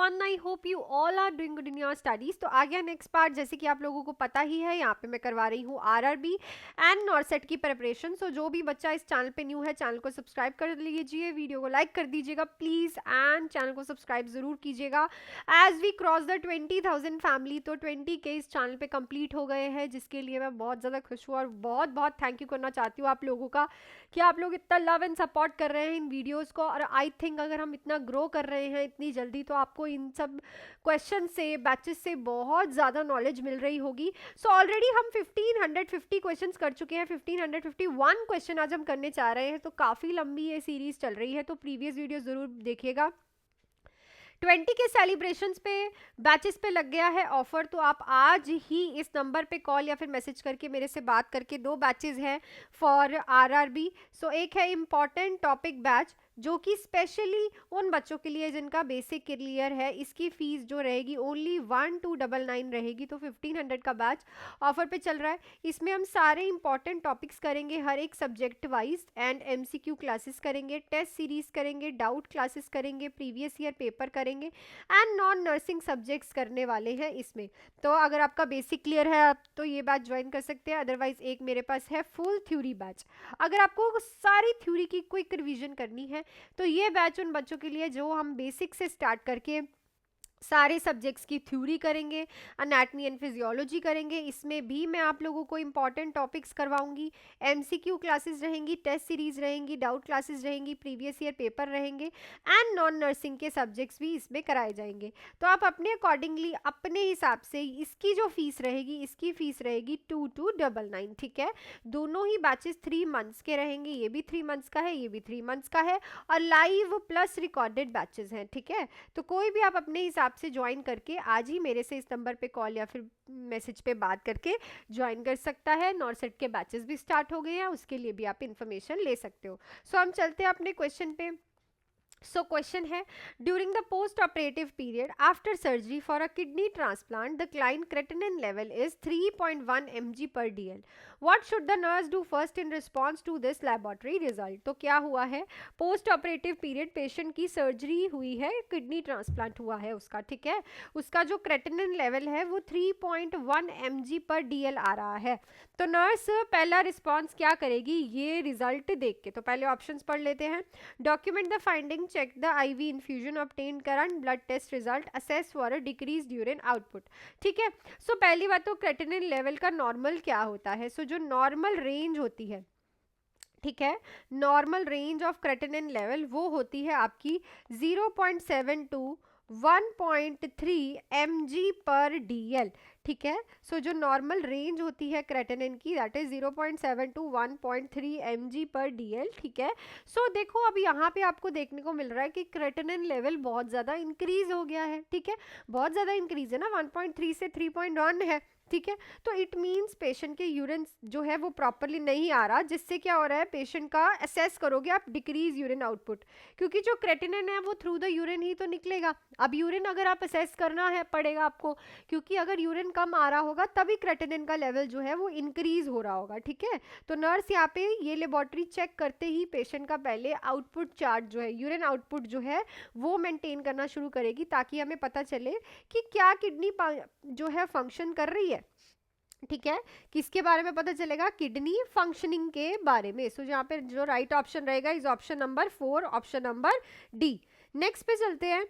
Everyone, I hope you all are doing good in your studies. तो आ गया next part. जैसे कि आप लोगों को पता ही है, यहाँ पे मैं करवा रही हूँ आरआरबी एंड नॉरसेट की प्रिपरेशन। सो जो भी बच्चा इस चैनल पे न्यू है, चैनल को सब्सक्राइब कर लीजिए, वीडियो को लाइक कर दीजिएगा प्लीज, एंड चैनल को सब्सक्राइब जरूर कीजिएगा as we cross the 20,000 family. तो 20K इस चैनल पे कंप्लीट हो गए हैं, जिसके लिए मैं बहुत ज़्यादा खुश हूँ और बहुत बहुत थैंक यू करना चाहती हूँ आप लोगों का कि आप लोग इतना लव एंड सपोर्ट कर रहे हैं इन वीडियोस को। और आई थिंक अगर हम इतना ग्रो कर रहे हैं इतनी जल्दी, तो आपको इन सब क्वेश्चन से, बैचेस से बहुत ज़्यादा नॉलेज मिल रही होगी। सो ऑलरेडी हम 1550 क्वेश्चंस कर चुके हैं। 1551 क्वेश्चन आज हम करने चाह रहे हैं, तो काफ़ी लंबी ये सीरीज चल रही है, तो प्रीवियस वीडियो ज़रूर देखिएगा। 20 के सेलिब्रेशंस पे बैचेस पे लग गया है ऑफर, तो आप आज ही इस नंबर पे कॉल या फिर मैसेज करके मेरे से बात करके, दो बैचेस हैं फॉर आरआरबी। सो एक है इम्पॉर्टेंट टॉपिक बैच, जो कि स्पेशली उन बच्चों के लिए जिनका बेसिक क्लियर है। इसकी फीस जो रहेगी ओनली 1299 रहेगी। तो 1500 का बैच ऑफर पे चल रहा है। इसमें हम सारे इंपॉर्टेंट टॉपिक्स करेंगे, हर एक subject wise, and MCQ classes करेंगे, टेस्ट सीरीज करेंगे, डाउट क्लासेस करेंगे, प्रीवियस ईयर पेपर करेंगे एंड नॉन नर्सिंग सब्जेक्ट्स करने वाले हैं इसमें। तो अगर आपका बेसिक क्लियर है आप तो ये बैच ज्वाइन कर सकते हैं। अदरवाइज एक मेरे पास है फुल थ्योरी बैच। अगर आपको सारी थ्योरी की क्विक रिवीजन करनी है तो ये बैच उन बच्चों के लिए जो हम बेसिक से स्टार्ट करके सारे सब्जेक्ट्स की थ्योरी करेंगे, एनाटमी एंड फिजियोलॉजी करेंगे। इसमें भी मैं आप लोगों को इंपॉर्टेंट टॉपिक्स करवाऊंगी, एमसीक्यू क्लासेस रहेंगी, टेस्ट सीरीज रहेंगी, डाउट क्लासेस रहेंगी, प्रीवियस ईयर पेपर रहेंगे एंड नॉन नर्सिंग के सब्जेक्ट्स भी इसमें कराए जाएंगे। तो आप अपने अकॉर्डिंगली अपने हिसाब से इसकी जो फीस रहेगी, इसकी फीस रहेगी 2299। ठीक है, दोनों ही बैचेस 3 मंथ्स के रहेंगे। ये भी 3 मंथ्स का है, ये भी 3 मंथ्स का है, और लाइव प्लस रिकॉर्डेड बैचेस हैं। ठीक है, तो कोई भी आप अपने हिसाब से ज्वाइन करके आज ही मेरे से इस नंबर पे कॉल या फिर मैसेज पे बात करके ज्वाइन कर सकता है। नॉरसेट के बैचेस भी स्टार्ट हो गए हैं, उसके लिए भी आप इंफॉर्मेशन ले सकते हो। सो हम चलते हैं अपने क्वेश्चन पे। सो क्वेश्चन है, during the post operative period after surgery for a kidney transplant the client creatinine level is 3.1 mg/dl. What should the nurse do first in response to this laboratory result? तो क्या हुआ है, post operative period, patient की surgery हुई है, kidney transplant हुआ है उसका। ठीक है, उसका जो क्रेटिनिन लेवल है वो 3.1 mg/dl आ रहा है। तो नर्स पहला रिस्पॉन्स क्या करेगी ये रिजल्ट देख के? तो पहले ऑप्शंस पढ़ लेते हैं। Document the finding, check the IV infusion, obtain current blood test result, assess for a decreased urine output। ठीक है, सो पहली बात तो क्रेटिनिन लेवल का नॉर्मल क्या होता है? सो जो नॉर्मल रेंज होती है, ठीक है, normal range of creatinine level वो होती है आपकी 0.7 टू 1.3 mg/dl। ठीक है, सो जो नॉर्मल रेंज होती है क्रेटिनिन की, दैट इज 0.7 टू 1.3 mg/dl। ठीक है, सो देखो अब यहाँ पे आपको देखने को मिल रहा है कि क्रेटिनिन लेवल बहुत ज़्यादा इंक्रीज हो गया है। ठीक है, बहुत ज़्यादा इंक्रीज है ना, 1.3 से 3.1 है। ठीक है, तो इट मीन्स पेशेंट के यूरिन जो है वो प्रॉपरली नहीं आ रहा, जिससे क्या हो रहा है, पेशेंट का असेस करोगे आप डिक्रीज यूरिन आउटपुट, क्योंकि जो क्रेटिनिन है वो थ्रू द यूरिन ही तो निकलेगा। अब यूरिन अगर आप असेस करना है पड़ेगा आपको, क्योंकि अगर यूरिन कम आ रहा होगा तभी क्रेटिनिन का लेवल जो है वो इंक्रीज हो रहा होगा। ठीक है, तो नर्स यहाँ पे ये लेबोरेटरी चेक करते ही पेशेंट का पहले आउटपुट चार्ट जो है, यूरिन आउटपुट जो है वो मेंटेन करना शुरू करेगी, ताकि हमें पता चले कि क्या किडनी जो है फंक्शन कर रही है। ठीक है, किसके बारे में पता चलेगा? किडनी फंक्शनिंग के बारे में। सो यहाँ पे जो राइट ऑप्शन रहेगा is option number 4, option number D. Next पे चलते हैं।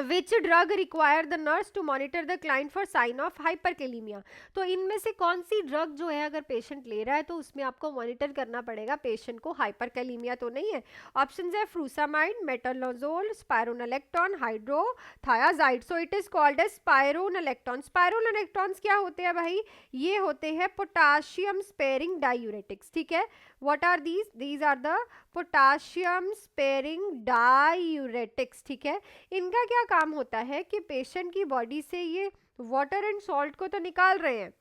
Which drug require the nurse to monitor the client for sign of hyperkalemia? तो इनमें से कौन सी ड्रग जो है अगर पेशेंट ले रहा है तो उसमें आपको मॉनिटर करना पड़ेगा पेशेंट को, हाइपरकैलीमिया तो नहीं है। ऑप्शन है frusemide, metolazone, spironolactone, hydrothiazide. So it is called as spironolactone. Spironolactones क्या होते हैं भाई? ये होते हैं पोटाशियम स्पेयरिंग डायूरेटिक्स। ठीक है, what are these? These are the potassium sparing diuretics. ठीक है, इनका क्या काम होता है कि पेशेंट की बॉडी से ये वाटर एंड सॉल्ट को तो निकाल रहे हैं,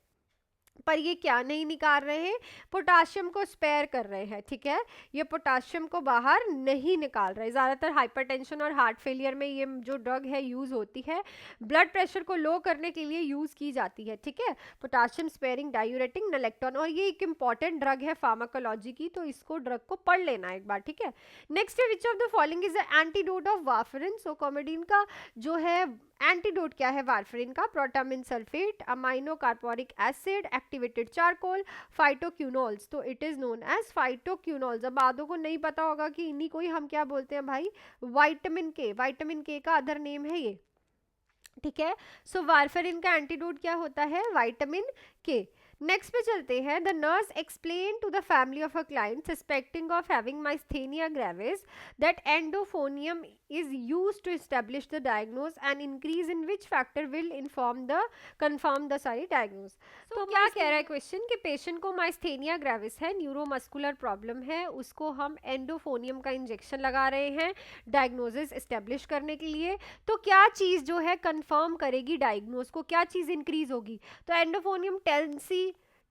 पर ये क्या नहीं निकाल रहे हैं, पोटाशियम को स्पेयर कर रहे हैं, ठीक है, ये पोटाशियम को बाहर नहीं निकाल रहे। ज़्यादातर हाइपरटेंशन और हार्ट फेलियर में ये जो ड्रग है यूज़ होती है, ब्लड प्रेशर को लो करने के लिए यूज़ की जाती है, ठीक है, पोटाशियम स्पेयरिंग डायूरेटिक नलेक्टोन, और ये एक इंपॉर्टेंट ड्रग है फार्माकोलॉजी की, तो इसको ड्रग को पढ़ लेना एक बार, ठीक है। नेक्स्ट है which of the following is the antidote of warfarin. So Coumadin का जो है एंटीडोट क्या है वारफरिन का, protamine sulphate, amino caproic acid, activated charcoal, phytoquinols. तो it is known as phytoquinols. अब आधों को नहीं पता होगा कि इन्हीं को ही हम क्या बोलते हैं भाई, विटामिन के का अदर नेम है ये, ठीक है। सो वारफरिन का एंटीडोट क्या होता है, विटामिन के। नेक्स्ट पे चलते हैं, the nurse explain to the family of a client suspecting of having myasthenia gravis that endophonium is use to establish the diagnose and increase in which factor will confirm the sorry diagnose. तो क्या कह रहा है question कि patient को myasthenia gravis है, neuromuscular problem है, उसको हम एंडोफोनियम का इंजेक्शन लगा रहे हैं डायग्नोसिस एस्टेब्लिश करने के लिए। तो क्या चीज़ जो है कंफर्म करेगी डायग्नोज को, क्या चीज़ इंक्रीज होगी, तो एंडोफोनियम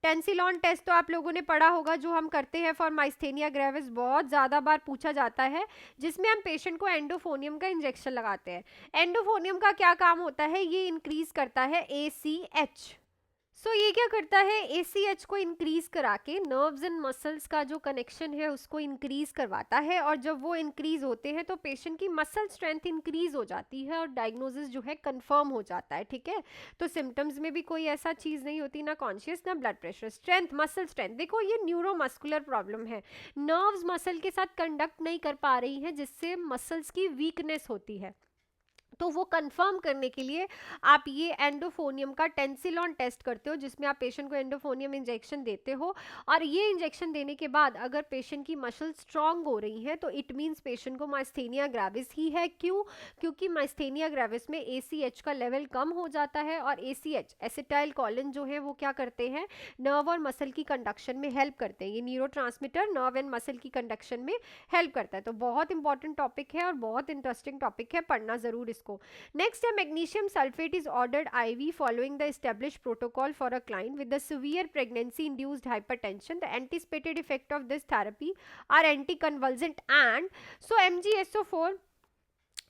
टेंसिलॉन टेस्ट तो आप लोगों ने पढ़ा होगा, जो हम करते हैं फॉर माइस्थेनिया ग्रेविस, बहुत ज़्यादा बार पूछा जाता है, जिसमें हम पेशेंट को एंडोफोनियम का इंजेक्शन लगाते हैं। एंडोफोनियम का क्या काम होता है, ये इंक्रीज करता है ACH। सो ये क्या करता है, ACH को इंक्रीज करा के नर्व्स एंड मसल्स का जो कनेक्शन है उसको इंक्रीज करवाता है, और जब वो इंक्रीज होते हैं तो पेशेंट की मसल स्ट्रेंथ इंक्रीज हो जाती है और डायग्नोसिस जो है कंफर्म हो जाता है, ठीक है। तो सिम्टम्स में भी कोई ऐसा चीज़ नहीं होती, ना कॉन्शियस ना blood pressure, strength, muscle strength. देखो ये न्यूरोमस्कुलर प्रॉब्लम है, नर्व्स मसल के साथ कंडक्ट नहीं कर पा रही हैं, जिससे मसल्स की वीकनेस होती है। तो वो कंफर्म करने के लिए आप ये एंडोफोनियम का टेंसिलॉन टेस्ट करते हो, जिसमें आप पेशेंट को एंडोफोनियम इंजेक्शन देते हो, और ये इंजेक्शन देने के बाद अगर पेशेंट की मसल स्ट्रांग हो रही है तो इट मीन्स पेशेंट को माइस्थेनिया ग्रेविस ही है। क्यों, क्योंकि माइस्थेनिया ग्रेविस में ACH का लेवल कम हो जाता है, और ACH एसिटाइल कोलिन जो है वो क्या करते हैं, नर्व और मसल की कंडक्शन में हेल्प करते हैं। ये न्यूरोट्रांसमीटर नर्व एंड मसल की कंडक्शन में हेल्प करता है। तो बहुत इंपॉर्टेंट टॉपिक है और बहुत इंटरेस्टिंग टॉपिक है, पढ़ना जरूर इसको। नेक्स्ट है magnesium sulphate is ordered IV following the established protocol for a client with the severe pregnancy induced hypertension. The anticipated effect of this therapy are anticonvulsant and so MgSO4,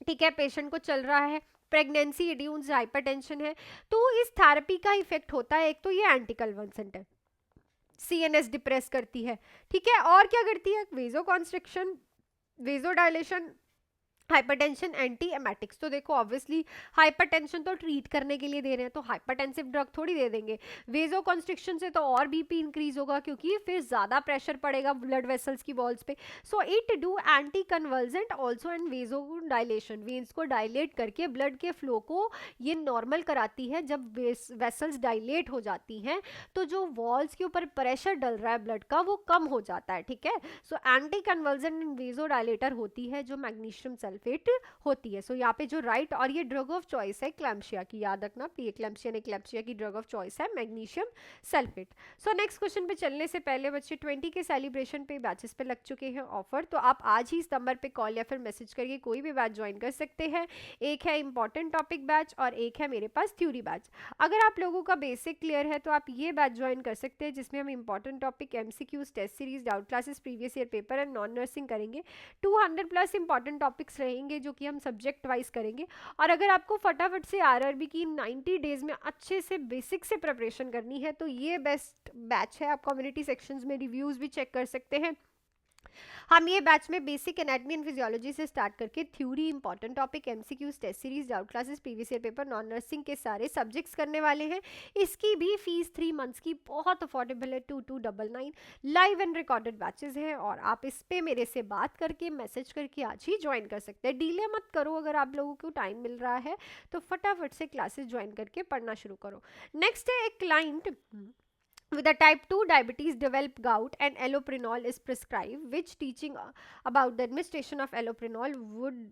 ठीक है, patient को चल रहा है, pregnancy induced hypertension है, तो इस therapy का इफेक्ट होता है, एक तो ये एंटी कन्वल्जेंट है, CNS डिप्रेस करती है, ठीक है, और क्या करती है, vasoconstriction, vasodilation, hypertension, antiemetics. तो देखो ऑब्वियसली हाइपरटेंशन तो ट्रीट करने के लिए दे रहे हैं, तो हाइपरटेंसिव ड्रग थोड़ी दे देंगे। वेजो कॉन्स्ट्रिक्शन से तो और BP इंक्रीज होगा, क्योंकि फिर ज़्यादा प्रेशर पड़ेगा ब्लड वेसल्स की वॉल्स पे। So it do anti convergent also and vasodilation, veins को डायलेट करके ब्लड के फ्लो को ये नॉर्मल कराती है। जब वेसल्स डायलेट हो जाती हैं तो जो वॉल्स के ऊपर प्रेशर डल रहा है ब्लड का वो कम हो जाता है, ठीक है। So anti convergent and vasodilator होती है जो मैग्नीशियम सल्फेट होती है। सो यहाँ पे जो राइट, और ये ड्रग ऑफ चॉइस है क्लैम्शिया की, याद रखना, क्लैम्शिया की ड्रग ऑफ चॉइस है magnesium sulphate. So next question पे चलने से पहले बच्चे 20 के सेलिब्रेशन पे बैचेस पे लग चुके हैं ऑफर, तो आप आज ही इस नंबर पे कॉल या फिर मैसेज करके कोई भी बैच ज्वाइन कर सकते हैं। एक है इंपॉर्टेंट टॉपिक बैच और एक है मेरे पास थ्योरी बैच। अगर आप लोगों का बेसिक क्लियर है तो आप ये बैच ज्वाइन कर सकते हैं, जिसमें हम important topic, MCQs, test series, doubt classes, previous year paper and non nursing करेंगे। 200+ इंपॉर्टेंट टॉपिक्स रहेंगे जो कि हम सब्जेक्ट वाइज करेंगे। और अगर आपको फटाफट से RRB की 90 डेज में अच्छे से बेसिक से प्रिपरेशन करनी है तो ये बेस्ट बैच है। आप कम्युनिटी सेक्शंस में रिव्यूज़ भी चेक कर सकते हैं। हम ये बैच में बेसिक एनाटॉमी एंड फिजियोलॉजी से स्टार्ट करके theory, important topic, MCQs, test series, doubt classes, previous year paper, non nursing के सारे सब्जेक्ट्स करने वाले हैं। इसकी भी फीस 3 मंथ्स की बहुत अफोर्डेबल है, 2299। लाइव एंड रिकॉर्डेड बैचेस हैं और आप इस पे मेरे से बात करके, मैसेज करके आज ही ज्वाइन कर सकते हैं। डीले मत करो, अगर आप लोगों को टाइम मिल रहा है तो फटाफट से क्लासेस ज्वाइन करके पढ़ना शुरू करो। नेक्स्ट है, एक client with a type 2 diabetes develop gout and allopurinol is prescribed, which teaching about the administration of allopurinol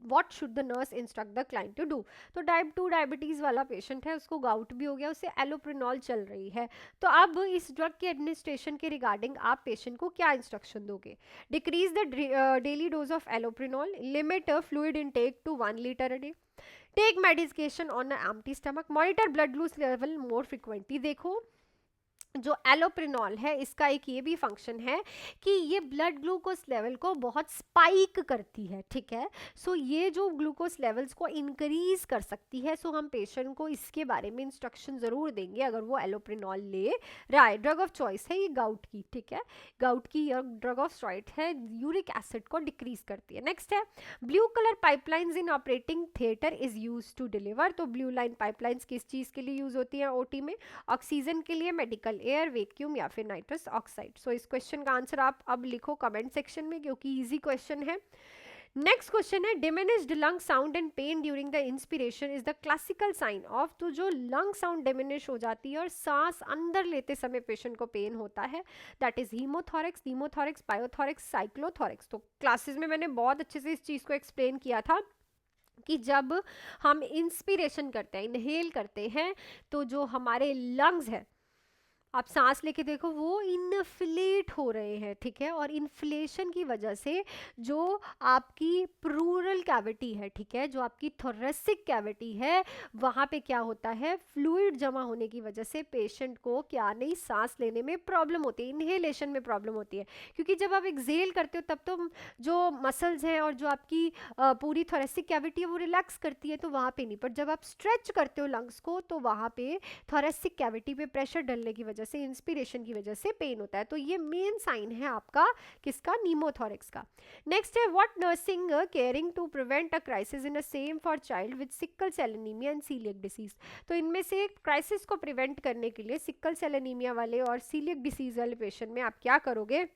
what should the nurse instruct the client to do। तो टाइप 2 डायबिटीज़ वाला patient है, उसको gout भी हो गया, उसे एलोप्रिनॉल चल रही है। तो अब इस ड्रग के एडमिनिस्ट्रेशन के रिगार्डिंग आप पेशेंट को क्या इंस्ट्रक्शन दोगे? Decrease the daily dose of allopurinol, limit fluid intake to 1 litre a day, take medication on empty stomach, monitor blood glucose level more frequently. देखो जो एलोप्रिनॉल है इसका एक ये भी फंक्शन है कि ये ब्लड ग्लूकोज लेवल को बहुत स्पाइक करती है, ठीक है। सो ये जो ग्लूकोज लेवल्स को इंक्रीज कर सकती है, सो हम पेशेंट को इसके बारे में इंस्ट्रक्शन ज़रूर देंगे अगर वो एलोप्रिनॉल ले रहा है। ड्रग ऑफ चॉइस है ये गाउट की, ठीक है, गाउट की ड्रग ऑफ चॉइस है, यूरिक एसिड को डिक्रीज करती है। नेक्स्ट है blue colour pipelines in operating theatre is use to deliver. तो ब्लू लाइन पाइपलाइंस किस चीज़ के लिए यूज होती है ओटी में? ऑक्सीजन के लिए, मेडिकल एयर, वैक्यूम या फिर नाइट्रस ऑक्साइड। सो इस क्वेश्चन का आंसर आप अब लिखो कमेंट सेक्शन में क्योंकि इजी क्वेश्चन है। नेक्स्ट क्वेश्चन है diminished lung sound and pain during the inspiration is the classical sign of. तो जो लंग साउंड डिमिनिश हो जाती है और सांस अंदर लेते समय पेशेंट को पेन होता है, दैट इज हीमोथोरेक्स, नीमोथोरेक्स, बायोथोरेक्स, साइक्लोथोरेक्स। तो क्लासेस में मैंने बहुत अच्छे से इस चीज़ को एक्सप्लेन किया था कि जब हम इंस्पिरेशन करते हैं, इनहेल करते हैं, तो जो हमारे लंग्स है, आप सांस लेके देखो वो इन्फ्लेट हो रहे हैं, ठीक है, और इन्फ्लेशन की वजह से जो आपकी प्लूरल कैविटी है, ठीक है, जो आपकी थोरेसिक कैविटी है, वहाँ पे क्या होता है, फ्लूइड जमा होने की वजह से पेशेंट को क्या नहीं, सांस लेने में प्रॉब्लम होती है, इन्हेलेशन में प्रॉब्लम होती है। क्योंकि जब आप एक्सेल करते हो तब तो जो मसल्स हैं और जो आपकी पूरी थोरेसिक कैविटी है वो रिलैक्स करती है, तो वहाँ पे नहीं, पर जब आप स्ट्रेच करते हो लंग्स को तो वहाँ पे थोरेसिक कैविटी पे प्रेशर डलने की वजह से, इंस्पिरेशन की वजह से पेन होता है। तो ये मेन साइन है आपका किसका, नीमोथोरेक्स का। नेक्स्ट है what nursing caring to prevent a crisis in a same for child with sickle cell anaemia and coeliac disease. तो इनमें से क्राइसिस को प्रिवेंट करने के लिए सिकल सेल एनीमिया वाले और सीलियक डिसीज वाले पेशेंट में आप क्या करोगे?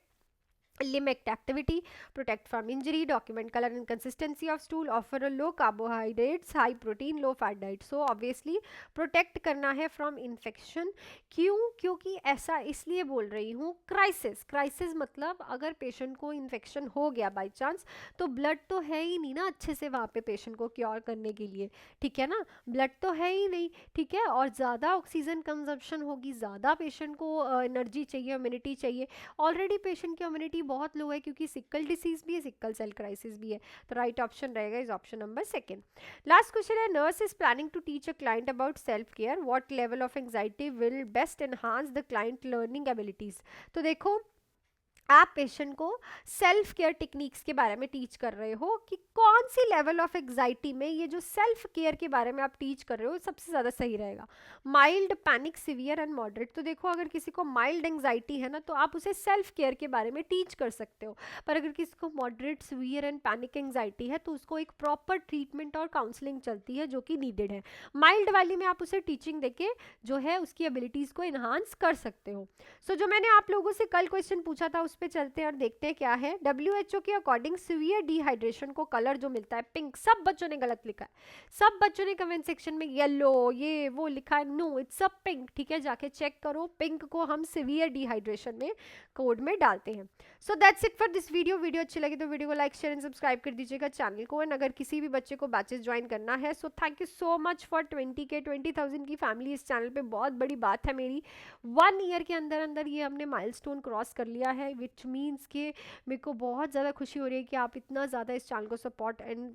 limit activity, protect from injury, document color and consistency of stool, offer a low carbohydrates, high protein, low fat diet. So obviously protect करना है from infection। क्यों? क्योंकि ऐसा इसलिए बोल रही हूँ, क्राइसिस मतलब अगर पेशेंट को इन्फेक्शन हो गया बाई चांस, तो ब्लड तो है ही नहीं ना अच्छे से वहाँ पे पेशेंट को क्योर करने के लिए, ठीक है ना, ब्लड तो है ही नहीं, ठीक है, और ज़्यादा ऑक्सीजन कंजप्शन होगी, ज़्यादा पेशेंट को एनर्जी चाहिए, इम्यूनिटी चाहिए। ऑलरेडी पेशेंट की इम्यूनिटी बहुत लो है क्योंकि सिकल डिसीज भी है, सिकल सेल क्राइसिस भी है। तो राइट ऑप्शन रहेगा is option number second. Last question है nurse is planning to teach a client about self care, what level of anxiety will best enhance the client learning abilities. तो देखो आप patient को self care techniques के बारे में teach कर रहे हो कि कौन सी लेवल ऑफ एग्जाइटी में ये जो सेल्फ केयर के बारे में आप टीच कर रहे हो सबसे ज़्यादा सही रहेगा, mild, panic, severe and moderate. तो देखो अगर किसी को माइल्ड एंग्जाइटी है ना तो आप उसे सेल्फ केयर के बारे में टीच कर सकते हो, पर अगर किसी को moderate, severe and panic anxiety है तो उसको एक प्रॉपर ट्रीटमेंट और काउंसलिंग चलती है जो कि नीडेड है। माइल्ड वाली में आप उसे टीचिंग देके जो है उसकी एबिलिटीज़ को इन्हांस कर सकते हो। सो जो मैंने आप लोगों से कल क्वेश्चन पूछा था उस पे चलते हैं और देखते हैं क्या है। WHO के अकॉर्डिंग सीवियर डिहाइड्रेशन को कलर जो मिलता है पिंक, सब बच्चों ने गलत लिखा है, सब बच्चों ने कमेंट सेक्शन में येलो ये वो लिखा है, नो इट्स अ पिंक, ठीक है, जाके चेक करो, पिंक को हम सीवियर डिहाइड्रेशन में कोड में डालते हैं। सो that's it for this video अच्छी लगी तो वीडियो को लाइक, शेयर एंड सब्सक्राइब कर दीजिएगा चैनल को। एंड अगर किसी भी बच्चे को बैचेस ज्वाइन करना है so thank you so much for 20,000 की फैमिली इस चैनल पे, बहुत बड़ी बात है मेरी। 1 ईयर के अंदर अंदर ये हमने माइलस्टोन क्रॉस कर लिया है, विच मीन्स कि मेरे को बहुत ज़्यादा खुशी हो रही है कि आप इतना ज़्यादा इस चैनल को सपोर्ट एंड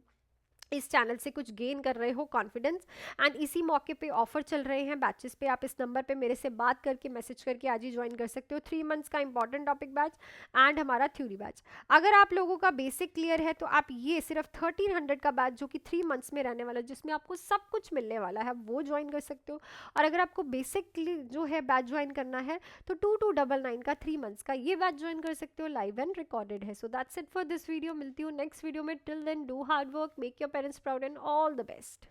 इस चैनल से कुछ गेन कर रहे हो कॉन्फिडेंस। एंड इसी मौके पे ऑफर चल रहे हैं बैचेस पे, आप इस नंबर पे मेरे से बात करके मैसेज करके आज ही ज्वाइन कर सकते हो। 3 मंथ्स का इंपॉर्टेंट टॉपिक बैच एंड हमारा थ्योरी बैच। अगर आप लोगों का बेसिक क्लियर है तो आप ये सिर्फ 1300 का बैच जो कि 3 मंथ्स में रहने वाला है जिसमें आपको सब कुछ मिलने वाला है वो ज्वाइन कर सकते हो। और अगर आपको बेसिक जो है बैच ज्वाइन करना है तो 2299 का 3 मंथ्स का ये बैच ज्वाइन कर सकते हो, लाइव एंड रिकॉर्डेड है। So that's it for this video, मिलती हूँ नेक्स्ट वीडियो में। Till then do hard work, make your parents proud and all the best.